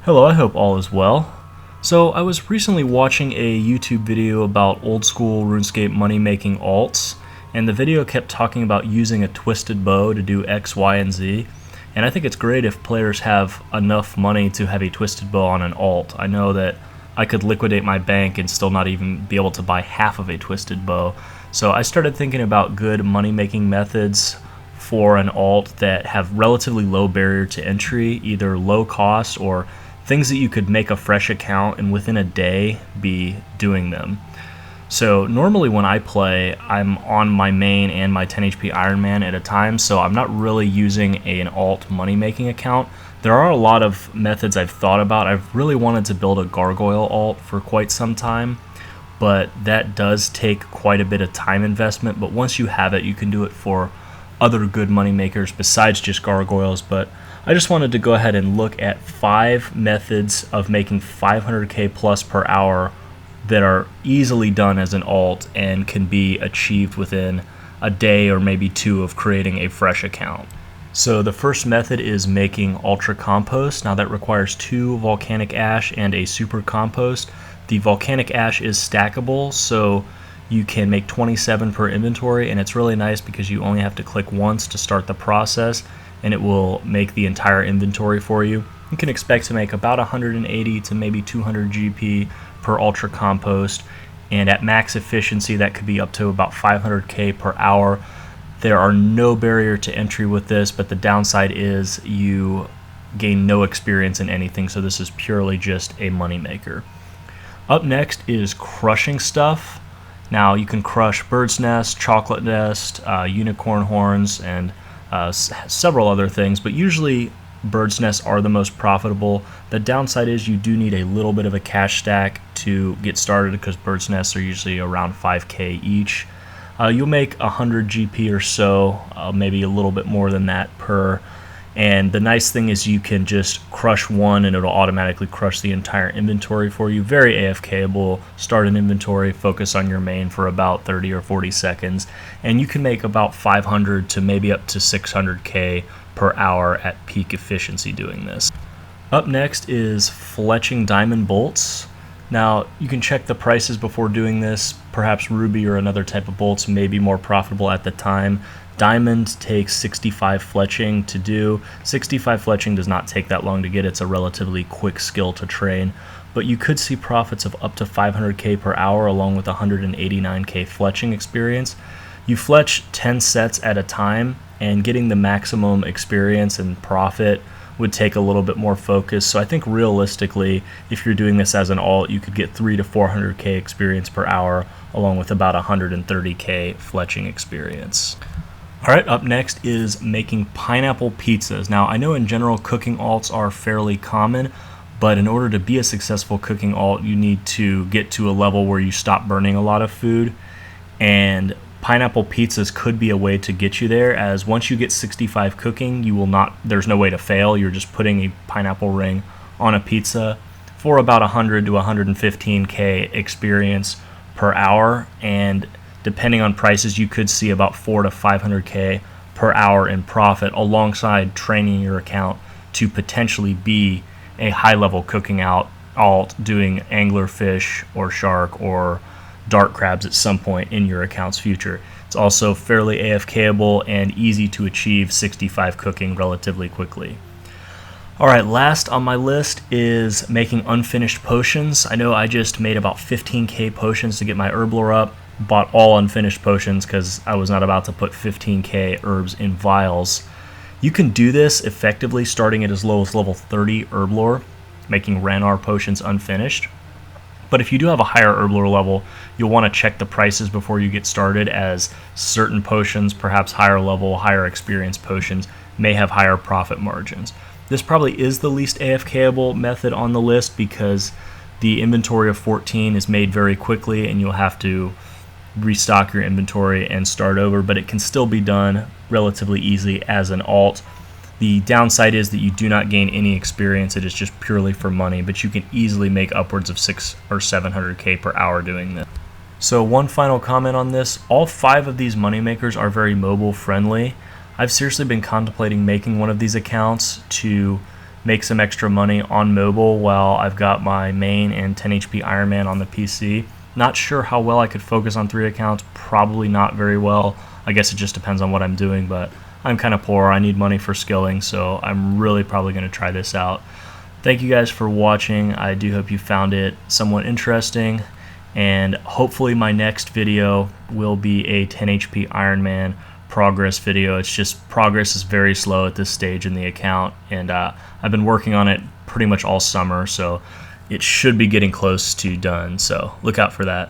Hello, I hope all is well. So, I was recently watching a YouTube video about old school RuneScape money making alts, and the video kept talking about using a twisted bow to do X, Y, and Z. And I think it's great if players have enough money to have a twisted bow on an alt. I know that I could liquidate my bank and still not even be able to buy half of a twisted bow. So, I started thinking about good money making methods for an alt that have relatively low barrier to entry, either low cost or things that you could make a fresh account and within a day be doing them. So normally when I play, I'm on my main and my 10 HP Iron Man at a time, so I'm not really using an alt money making account. There are a lot of methods I've thought about. I've really wanted to build a gargoyle alt for quite some time, but that does take quite a bit of time investment. But once you have it, you can do it for other good money makers besides just gargoyles. But I just wanted to go ahead and look at 5 methods of making 500k plus per hour that are easily done as an alt and can be achieved within a day or maybe 2 of creating a fresh account. So the first method is making Ultra Compost. Now that requires 2 volcanic ash and a super compost. The volcanic ash is stackable, so you can make 27 per inventory, and it's really nice because you only have to click once to start the process and it will make the entire inventory for you. You can expect to make about 180 to maybe 200 GP per Ultra Compost, and at max efficiency that could be up to about 500k per hour. There are no barrier to entry with this, but the downside is you gain no experience in anything, so this is purely just a money maker. Up next is crushing stuff. Now you can crush bird's nest, chocolate nest, unicorn horns, and several other things, but usually bird's nests are the most profitable. The downside is you do need a little bit of a cash stack to get started because bird's nests are usually around 5k each. You'll make 100 GP or so, maybe a little bit more than that per. And the nice thing is you can just crush one and it'll automatically crush the entire inventory for you. Very AFKable. Start an inventory, focus on your main for about 30 or 40 seconds, and you can make about 500 to maybe up to 600k per hour at peak efficiency doing this. Up next is fletching diamond bolts. Now you can check the prices before doing this. Perhaps ruby or another type of bolts may be more profitable at the time. Diamond takes 65 fletching to do. 65 fletching does not take that long to get. It's a relatively quick skill to train, but you could see profits of up to 500k per hour along with 189k fletching experience. You fletch 10 sets at a time, and getting the maximum experience and profit would take a little bit more focus. So I think realistically, if you're doing this as an alt, you could get 300 to 400k experience per hour along with about 130k fletching experience. Alright, up next is making pineapple pizzas. Now, I know in general cooking alts are fairly common, but in order to be a successful cooking alt, you need to get to a level where you stop burning a lot of food, and pineapple pizzas could be a way to get you there, as once you get 65 cooking, there's no way to fail. You're just putting a pineapple ring on a pizza for about 100 to 115k experience per hour, and depending on prices, you could see about 400 to 500k per hour in profit alongside training your account to potentially be a high-level cooking alt doing anglerfish or shark or dark crabs at some point in your account's future. It's also fairly AFKable and easy to achieve 65 cooking relatively quickly. Alright, last on my list is making unfinished potions. I know I just made about 15k potions to get my herblore up. Bought all unfinished potions because I was not about to put 15k herbs in vials. You can do this effectively starting at as low as level 30 herblore, making Ranar potions unfinished. But if you do have a higher herblore level, you'll want to check the prices before you get started, as certain potions, perhaps higher level, higher experience potions, may have higher profit margins. This probably is the least AFKable method on the list because the inventory of 14 is made very quickly and you'll have to restock your inventory and start over, but it can still be done relatively easily as an alt. The downside is that you do not gain any experience. It is just purely for money, but you can easily make upwards of 600 or 700k per hour doing this. So one final comment on this, all 5 of these moneymakers are very mobile friendly. I've seriously been contemplating making one of these accounts to make some extra money on mobile while I've got my main and 10 HP Ironman on the PC. Not sure how well I could focus on 3 accounts, probably not very well. I guess it just depends on what I'm doing, but I'm kind of poor. I need money for skilling, so I'm really probably going to try this out. Thank you guys for watching. I do hope you found it somewhat interesting, and hopefully my next video will be a 10 HP Ironman progress video. It's just progress is very slow at this stage in the account, and I've been working on it pretty much all summer, so it should be getting close to done, so look out for that.